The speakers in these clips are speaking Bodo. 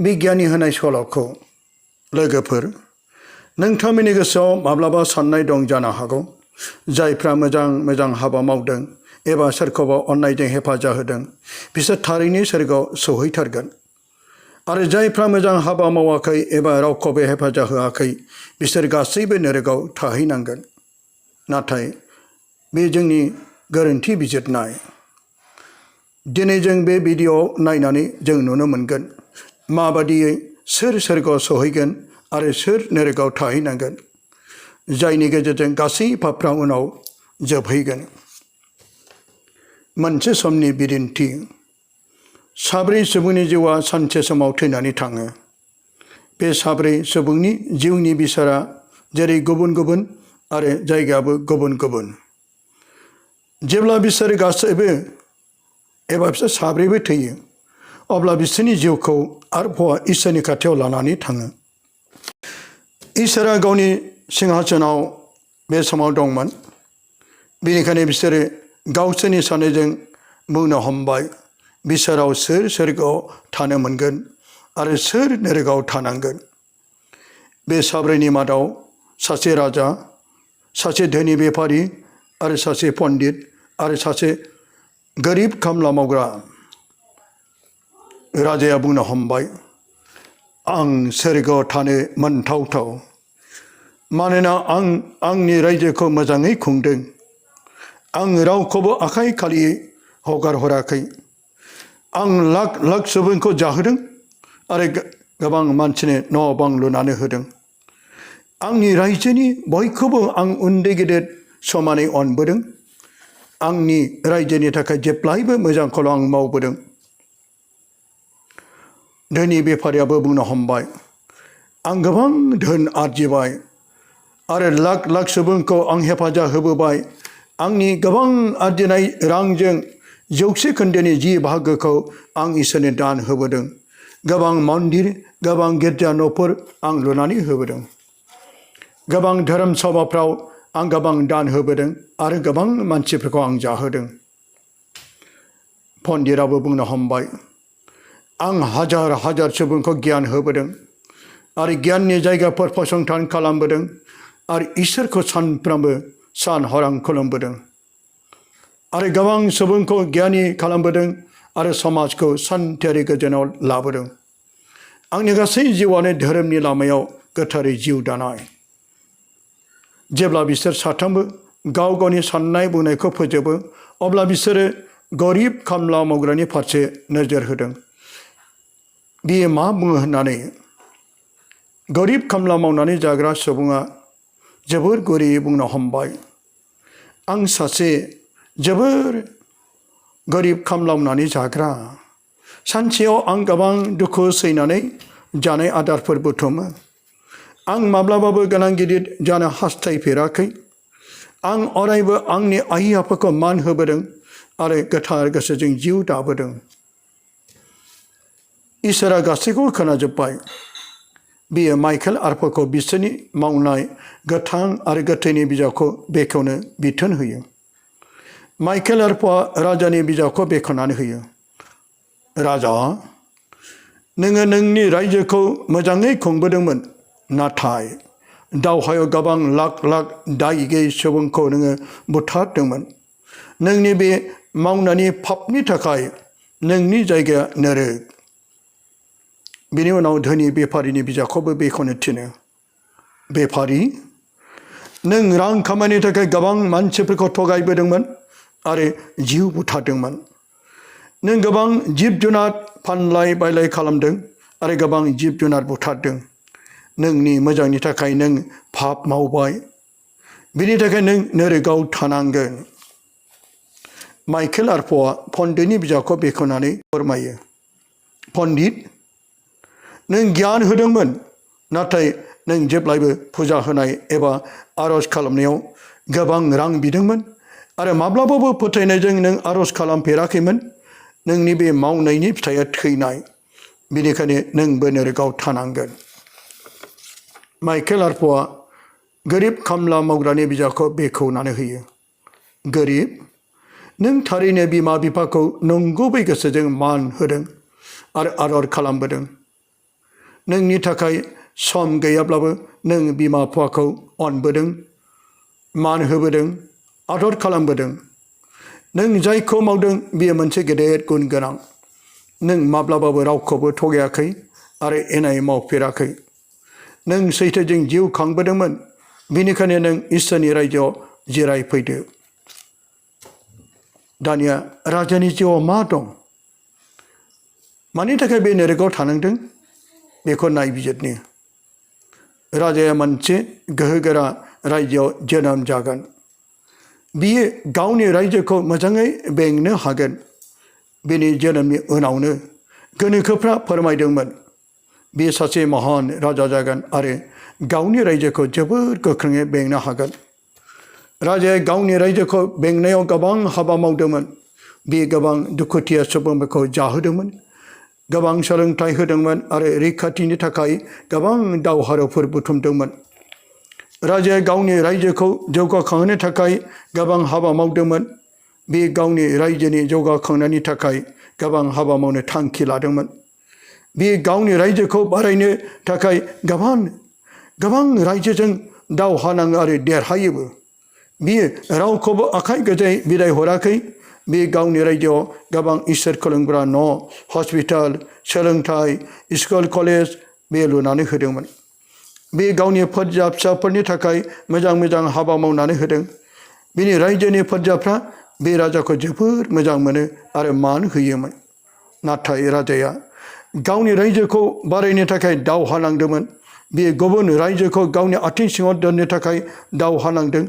बिगियाननि होनाय सल'खौ लोगोफोर नोंथांमोननि गोसोआव माब्लाबा साननाय दं जानो हागौ जायफ्रा मोजां हाबा मावदों एबा सोरखौबा अननायजों हेफाजाब होदों बिसोर थारैनो सोरगोआव सौहैथारगोन आरो जायफ्रा मोजां हाबा मावाखै एबा रावखौबो हेफाजाब होआखै बिसोर गासैबो नरकआव थाहैनांगोन नाथाय बे जोंनि गोरोन्थि बिजिरनाय दिनै जों बे भिडिअ नायनानै जों नुनो मोनगोन माबादियै सोर सोरगोआव सौहैगोन आरो सोर नरकआव थाहैनांगोन जायनि गेजेरजों गासै पापफ्रा उनाव जोबहैगोन मोनसे समनि बिदिन्थि साब्रै सुबुंनि जिउआ सानसे समाव थैनानै थाङो बे साब्रै सुबुंनि जिउनि बिसारा जेरै गुबुन गुबुन आरो जायगायाबो गुबुन गुबुन जेब्ला बिसोर गासैबो एबा बिसोर साब्रैबो थैयो अब्ला बिसोरनि जिउखौ आरोबाव इसोरनि खाथियाव लानानै थाङो इसोरा गावनि सिंहासनाव बे समाव दंमोन बेनिखायनो बिसोरो गावसोरनि साननायजों बुंनो हमबाय बिसोराव सोर सोरगोआव थानो मोनगोन आरो सोर नरकआव थानांगोन बे साब्रैनि मादाव सासे राजा सासे धोनि बेफारि आरो सासे पण्डित आरो सासे गोरिब खामला मावग्रा राजाया बुंनो हमबाय आं सोरगोआव थानो मोनथावथाव मानोना आं आंनि रायजोखौ मोजाङै खुंदों आं रावखौबो आखाइ खालियै हगार हराखै आं लाख लाख सुबुंखौ जाहोदों आरो गोबां मानसिनो न' बां लुनानै होदों आंनि रायजोनि बयखौबो आं उन्दै गेदेर समानै अनबोदों आंनि रायजोनि थाखाय जेब्लायबो मोजांखौल' आं मावबोदों धोनि बेफारियाबो बुंनो हमबाय आं गोबां धोन आरजिबाय आरो लाख लाख सुबुंखौ आं हेफाजाब होबोबाय आंनि गोबां आरजिनाय रांजों 100% बाहागोखौ आं इसोरनो दान होबोदों गोबां मन्दिर गोबां गिर्जा न'फोर आं लुनानै होबोदों गोबां धोरोम सभाफ्राव आं गोबां दान होबोदों आरो गोबां मानसिफोरखौ आं जाहोदों पण्डिताबो बुंनो हमबाय आं हाजार हाजार सुबुंखौ गियान होबोदों आरो गियाननि जायगाफोर फसंथान खालामबोदों आरो इसोरखौ सानफ्रोमबो सान हर आं खुलुमबोदों आरो गोबां सुबुंखौ गियानि खालामबोदों आरो समाजखौ सान्थियारि गोजोनाव लाबोदों आंनि गासै जिउआनो धोरोमनि लामायाव गोथारै जिउ दानाय जेब्ला बिसोर साथामबो गाव गावनि साननाय बुंनायखौ फोजोबो अब्ला बिसोरो गरिब खामला मावग्रानि फारसे नोजोर होदों बियो मा बुङो होननानै गरिब खामला मावनानै जाग्रा सुबुङा जोबोर गुरैयै बुंनो हमबाय आं सासे जोबोर गरिब खामला मावनानै जाग्रा सानसेयाव आं गोबां दुखु सैनानै जानाय आदारफोर बुथुमो आं माब्लाबाबो गोनां गिदिर जानो हास्थायफेराखै आं अरायबो आंनि आइ आफाखौ मान होबोदों आरो गोथार गोसोजों जिउ दाबोदों इसोरा गासैखौबो खोनाजोब्बाय बियो माइकेल आर्पखौ बिसोरनि मावनाय गोथां आरो गोथैनि बिजाबखौ बेखेवनो बिथोन होयो माइकेल आर्पआ राजानि बिजाबखौ बेखेवनानै होयो राजा नोङो नोंनि रायजोखौ मोजाङै खुंबोदोंमोन नाथाय दावहायाव गोबां लाख लाख दाय गैयै सुबुंखौ नोङो बुथारदोंमोन नोंनि बे मावनायनि पापनि थाखाय नोंनि जायगाया नरक बिनि उनाव धोनि बेफारिनि बिजाबखौबो बेखेवनो थिनो बेफारि नों रां खामायनो थाखाय गोबां मानसिफोरखौ थगायबोदोंमोन आरो जिउ बुथारदोंमोन नों गोबां जिब जुनार फानलाय बायलाय खालामदों आरो गोबां जिब जुनार बुथारदों नोंनि मोजांनि थाखाय नों पाप मावबाय बिनि थाखाय नों नरकआव थानांगोन माइकेल आर्पआ पण्डितनि बिजाबखौ बेखेवनानै फोरमायो पण्डित नों गियान होदोंमोन नाथाय नों जेब्लायबो फुजा होनाय एबा आरज खालामनायाव गोबां रां बिदोंमोन आरो माब्लाबाबो फोथायनायजों नों आरज खालामफेराखैमोन नोंनि बे मावनायनि फिथाइया थैनाय बेनिखायनो नोंबो नरकआव थानांगोन माइकेल आर्पआ गोरिब खामला मावग्रानि बिजाबखौ बेखेवनानै होयो गोरिब नों थारैनो बिमा बिफाखौ नंगुबै गोसोजों मान होदों आरो आदर खालामबोदों नोंनि थाखाय सम गैयाब्लाबो नों बिमा बिफाखौ अनबोदों, मान होबोदों, आदर खालामबोदों। नों जायखौ मावदों बेयो मोनसे गेदेर गुन गोनां। नों माब्लाबाबो रावखौबो थगायाखै आरो इनाय मावफेराखै। नों सैथोजों जिउ खांबोदोंमोन, बेनिखायनो नों इसोरनि रायजोआव जिरायफैदो। दानिया राजानि जिउआव मा दं? मानि थाखाय बे नोरगआव थानांदों बेखौ नायबिजिरनि। राजाया मोनसे गोहोगोरा रायजोआव जोनोम जागोन। बियो गावनि रायजोखौ मोजाङै बेंनो हागोन। बिनि जोनोमनि उनावनो गोनोखोफ्रा फोरमायदोंमोन बियो सासे महान राजा जागोन आरो गावनि रायजोखौ जोबोर गोख्रोङै बेंनो हागोन। राजाया गावनि रायजोखौ बेंनायाव गोबां हाबा मावदोंमोन। बियो गोबां दुखुथिया सुबुंफोरखौ जाहोदोंमोन, गोबां सोलोंथाइ होदोंमोन आरो रैखाथिनि थाखाय गोबां दावहारुफोर बुथुमदोंमोन। राजाया गावनि रायजोखौ जौगाखांहोनो थाखाय गोबां हाबा मावदोंमोन। बे गावनि रायजोनि जौगाखांनायनि थाखाय गोबां हाबा मावनो थांखि लादोंमोन। बे गावनि रायजोखौ बारायनो थाखाय गोबां रायजोजों दावहा नाङो आरो देरहायोबो। बियो रावखौबो आखाइ गोजायै बिदाय हराखै। बे गावनि रायजोआव गोबां इसोर खुलुमग्रा न', हस्पिटाल, सोलोंथाइ, स्कुल, कलेज बे लुनानै होदोंमोन। बे गावनि फोरजा फिसाफोरनि थाखाय मोजां हाबा मावनानै होदों। बिनि रायजोनि फोरजाफ्रा बे राजाखौ जोबोर मोजां मोनो आरो मान होयोमोन। नाथाय राजाया गावनि रायजोखौ बारायनो थाखाय दावहा नांदोंमोन। बे गुबुन रायजोखौ गावनि आथिं सिङाव दोननो थाखाय दावहा नांदों,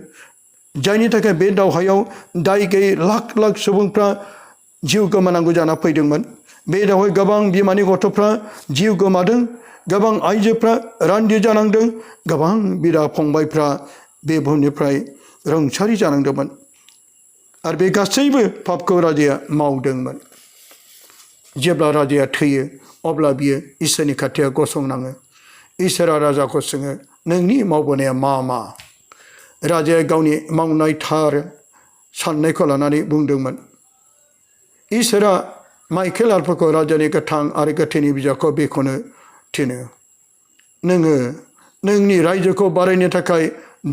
जायनि थाखाय बे दावहायाव दाय गैयै लाख सुबुंफ्रा जिउ गोमानांगौ जाना फैदोंमोन। बे दावहायाव गोबां बिमानि गथ'फ्रा जिउ गोमादों, गोबां आइजोफ्रा रान्दि जानांदों, गोबां बिदा फंबायफ्रा बे बुहुमनिफ्राय रुंसारि जानांदोंमोन। आरो बे गासैबो पापखौ राजाया मावदोंमोन। जेब्ला राजाया थैयो अब्ला बियो इसोरनि खाथियाव गसंनाङो। इसोरा राजाखौ सोङो, नोंनि मावबोनाया मा? राजाया गावनि मावनाय थार साननायखौ लानानै बुंदोंमोन। इसोरा माइकेल आर्पखौ राजानि गोथां आरो गोथैनि बिजाबखौ बेखौनो थिनो, नोङो नोंनि रायजोखौ बारायनो थाखाय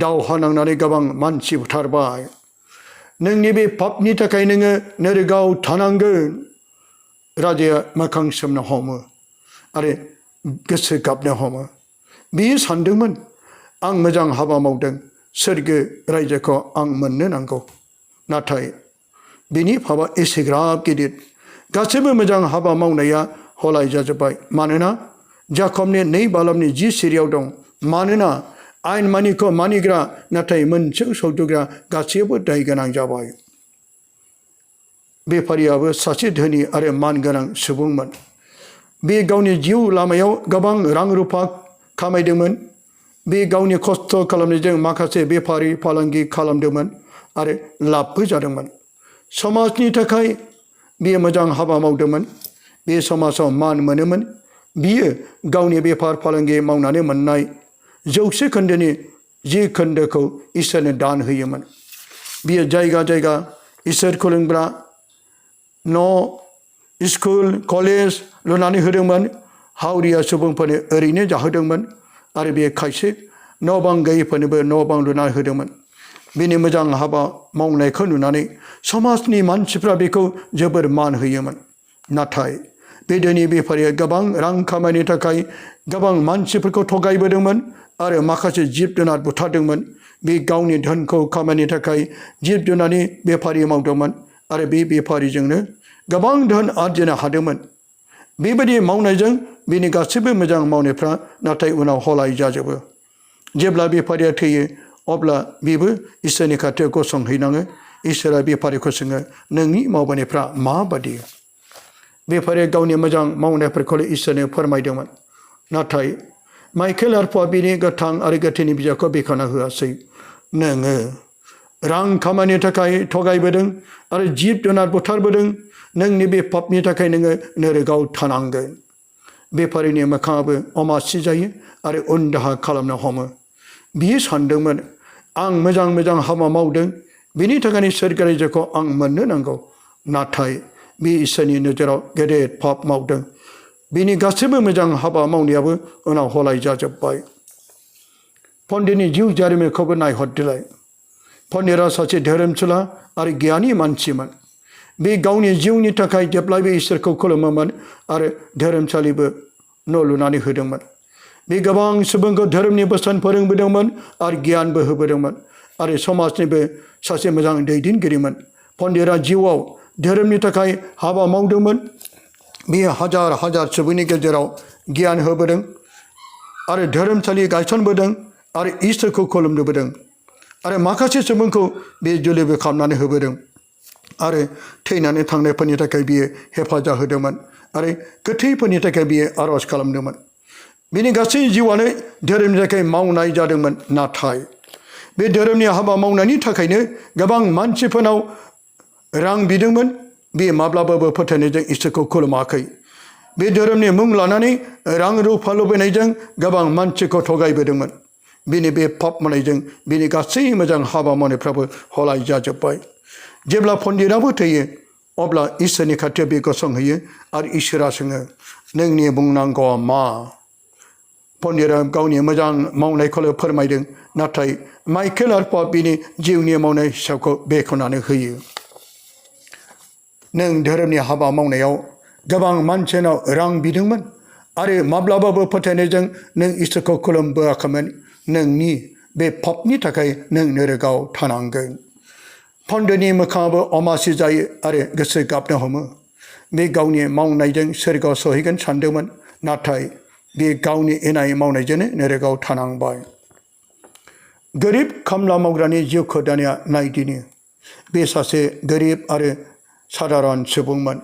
दावहा नांनानै गोबां मानसि बुथारबाय। नोंनि बे पापनि थाखाय नोङो नोरगआव थानांगोन। राजाया मोखां सोमनो हमो आरो गोसो गाबनो हमो। बियो सानदोंमोन, आं मोजां हाबा मावदों, सोरगो रायजोखौ आं मोननो नांगौ। नाथाय बिनि पापआ एसेग्राब गिदिर। गासैबो मोजां हाबा मावनाया हलाय जाजोब्बाय। मानोना जाकबनि 2 बालामनि 10 सिरियाव दं, मानोना आयेन मानिखौ मानिग्रा नाथाय मोनसेखौ सौदुग्रा गासैबो दाय गोनां जाबाय। बेफारियाबो सासे धोनि आरो मानगोनां सुबुंमोन। बे गावनि जिउ लामायाव गोबां रां रुफा खामायदोंमोन। बे गावनि खस्थ' खालामनायजों माखासे बेफारि फालांगि खालामदोंमोन आरो लाबबो जादोंमोन। समाजनि थाखाय बियो मोजां हाबा मावदोंमोन। बे समाजाव मान मोनोमोन। बियो गावनि बेफार फालांगि मावनानै मोननाय 100 खोन्दोनि 10 खोन्दोखौ इसोरनो दान होयोमोन। बियो जायगा इसोर खुलुमग्रा न', स्कुल, कलेज लुनानै होदोंमोन। हावरिया सुबुंफोरनो ओरैनो जाहोदोंमोन आरो बे खायसे न' बां गैयैफोरनोबो न' बां लुनानै होदोंमोन। बिनि मोजां हाबा मावनायखौ नुनानै समाजनि मानसिफ्रा बेखौ जोबोर मान होयोमोन। नाथाय बे धोनि बेफारिया गोबां रां खामायनो थाखाय गोबां मानसिफोरखौ थगायबोदोंमोन आरो माखासे जिब जुनार बुथारदोंमोन। बे गावनि धोनखौ खामायनो थाखाय जिब जुनारनि बेफारि मावदोंमन आरो बे बेफारिजोंनो गोबां धोन आरजिनो हादोंमोन। बेबायदि मावनायजों बिनि गासैबो मोजां मावनायफ्रा नाथाय उनाव हलाय जाजोबो। जेब्ला बेफारिया थैयो अब्ला बेबो इसोरनि खाथियाव गसंहैनाङो। इसोरा बेफारिखौ सोङो, नोंनि मावबोनायफ्रा माबादि? बेफारिया गावनि मोजां मावनायफोरखौल' इसोरनो फोरमायदोंमोन। नाथाय माइकेल आर्पआ बिनि गोथां आरो गोथैनि बिजाबखौ बेखेवना होआसै। नोङो रां खामायनो थाखाय थगायबोदों आरो जिब जुनार बुथारबोदों। नोंनि बे पापनि थाखाय नोङो नोरगआव थानांगोन। बेफारिनि मोखाङाबो अमासि जायो आरो उन दाहा खालामनो हमो। बियो सानदोंमोन, आं मोजां हाबा मावदों, बिनि थाखायनो सोरगो रायजोखौ आं मोननो नांगौ। नाथाय बे इसोरनि नोजोराव गेदेर पाप मावदों। बिनि गासैबो मोजां हाबा मावनायाबो उनाव हलाय जाजोब्बाय पन्डितनि जिउ जारिमिनखौबो नायहरदोलाय पन्डितआ सासे धोरोमसुला आरो गियानि मानसिमोन बे गावनि जिउनि थाखाय जेब्लायबो इसोरखौ खुलुमोमोन आरो धोरोमसालिबो न' लुनानै होदोंमोन बे गोबां सुबुंखौ धोरोमनि बोसोन फोरोंबोदोंमोन आरो गियानबो होबोदोंमोन आरो समाजनिबो सासे मोजां दैदेनगिरिमोन पन्डितआ जिउआव धोरोमनि थाखाय हाबा मावदोंमोन बियो हाजार हाजार सुबुंनि गेजेराव गियान होबोदों आरो धोरोमसालि गायसनबोदों आरो इसोरखौ खुलुमबोदों आरो माखासे सुबुंखौ बे जुलिबो खालामनानै होबोदों आरो थैनानै थांनायफोरनि थाखाय बियो हेफाजाब होदोंमोन आरो गोथैफोरनि थाखाय बियो आर'ज खालामदोंमोन बिनि गासै जिउआनो धोरोमनि थाखाय मावनाय जादोंमोन नाथाय बे धोरोमनि हाबा मावनायनि थाखायनो गोबां मानसिफोरनाव रां बिदोंमोन बे माब्लाबाबो फोथायनायजों इसोरखौ खुलुमाखै बे धोरोमनि मुं लानानै रां रुफा लुबैनायजों गोबां मानसिखौ थगायबोदोंमोन बिनि बे पाप मावनायजों बिनि गासै मोजां हाबा मावनायफ्राबो हलाय जाजोब्बाय जेब्ला पन्डितआबो थैयो अब्ला इसोरनि खाथियाव बे गसंहैयो आरो इसोरा सोङो नोंनि बुंनांगौआ मा पन्डितआ गावनि मोजां मावनायखौल' फोरमायदों नाथाय माइकेल आर्पआ बिनि जिउनि मावनाय हिसाबखौ बेखेवनानै होयो नों धोरोमनि हाबा मावनायाव गोबां मानसिनाव रां बिदोंमोन आरो माब्लाबाबो फोथायनायजों नों इसोरखौ खुलुमबोआखैमोन नोंनि बे पापनि थाखाय नों नोरगाव थानांगोन पन्डितनि मोखाङाबो अमासि जायो आरो गोसो गाबनो हमो बे गावनि मावनायजों सोरगोआव सहैगोन सानदोंमोन नाथाय बे गावनि इनाय मावनायजोंनो नोरगाव थानांबाय गोरिब खामला मावग्रानि जिउखौ दानिया नायदिनि बे सासे गोरिब आरो साधारन सुबुंमोन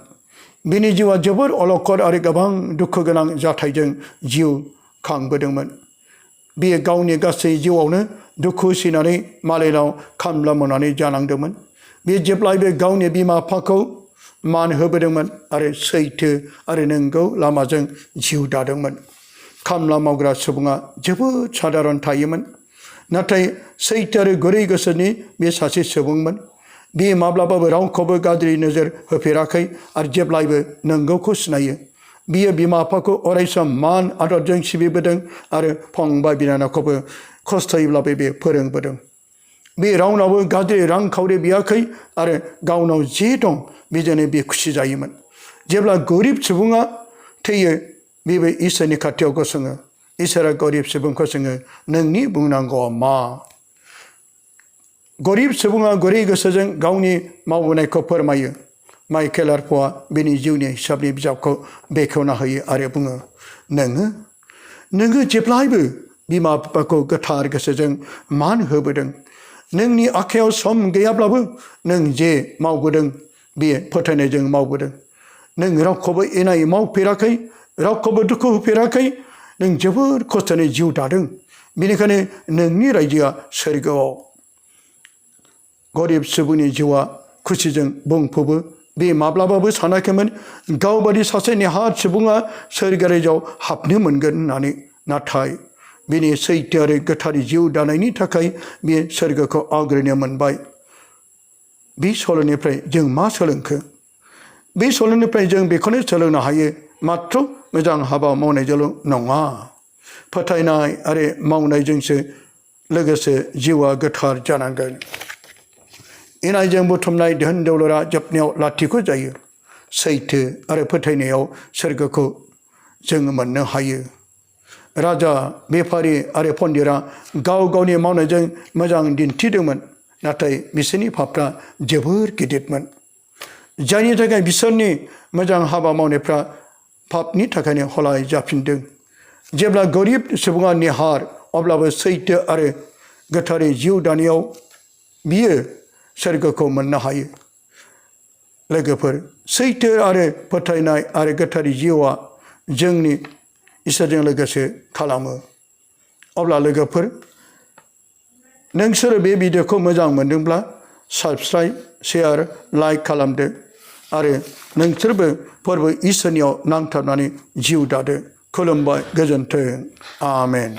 बिनि जिउआ जोबोर अलखद आरो गोबां दुखु गोनां जाथायजों जिउ खांबोदोंमोन बियो गावनि गासै जिउआवनो दुखु सैनानै मालायनाव खामला मावनानै जानांदोंमोन बे जेब्लायबो गावनि बिमा बिफाखौ मान होबोदोंमोन आरो सैथो आरो नंगौ लामाजों जिउ दादोंमोन खामला मावग्रा सुबुङा जोबोद साधारन थायोमोन नाथाय सैथो आरो गुरै गोसोनि बे सासे सुबुंमोन बे माब्लाबाबो रावखौबो गाज्रि नोजोर होफेराखै आरो जेब्लायबो नंगौखौ सिनायो बियो बिमा बिफाखौ अरायसम मान आदरजों सिबिबोदों आरो फंबाय बिनानावखौबो खस्थ'यैब्लाबो बे फोरोंबोदों बे रावनावबो गाज्रि रांखावरि बियाखै आरो गावनाव जे दं बेजोंनो बे खुसि जायोमोन जेब्ला गरिब सुबुङा थैयो बेबो इसोरनि खाथियाव गसङो इसोरा गरिब सुबुंखौ सोङो नोंनि बुंनांगौआ मा गरिब सुबुङा गुरै गोसोजों गावनि मावबोनायखौ फोरमायो माइकेल आर्पआ बिनि जिउनि हिसाबनि बिजाबखौ बेखेवना होयो आरो बुङो नोङो जेब्लायबो बिमा बिफाखौ गोथार गोसोजों मान होबोदों नोंनि आखायाव सम गैयाब्लाबो नों जे मावबोदों बे फोथायनायजों मावबोदों नों रावखौबो इनाय मावफेराखै रावखौबो दुखु होफेराखै नों जोबोर खस्थ'नि जिउ दादों बेनिखायनो नोंनि रायजोआ सोरगोआव गरिब सुबुंनि जिउआ खुसिजों बुंफबो बे माब्लाबाबो सानाखैमोन गावबादि सासे नेहाथ सुबुङा सोरगो रायजोआव हाबनो मोनगोन होननानै नाथाय बिनि सैथो आरो गोथार जिउ दानायनि थाखाय बे सोरगोखौ आवग्रिनो मोनबाय बे सल'निफ्राय जों मा सोलोंखो बे सल'निफ्राय जों बेखौनो सोलोंनो हायो माथ्र मोजां हाबा मावनायजोंल' नङा फोथायनाय आरो मावनायजोंसो लोगोसे जिउआ गोथार जानांगोन इनायजों बुथुमनाय धोन दौलतआ जोबनायाव लाथिख' जायो सैथो आरो फोथायनायाव सोरगोखौ जों मोननो हायो राजा बेफारि आरो पन्डितआ गाव गावनि मावनायजों मोजां दिन्थिदोंमोन नाथाय बिसोरनि पापफ्रा जोबोर गिदिरमोन जायनि थाखाय बिसोरनि मोजां हाबा मावनायफ्रा पापनि थाखायनो हलाय जाफिनदों जेब्ला गरिब सुबुङा नेहार अब्लाबो सैथो आरो गोथारै जिउ दानायाव बियो सोरगोखौ मोननो हायो लोगोफोर सैथो आरो फोथायनाय आरो गोथारै जिउआ जोंनि इसोरजों लोगोसे खालामो अब्ला लोगोफोर नोंसोर बे भिडिअखौ मोजां मोनदोंब्ला साबस्क्राइब शेयार लाइक खालामदो आरो नोंसोरबो फोरबो इसोरनियाव नांथाबनानै जिउ दादो खुलुमबाय गोजोन्थों आमेन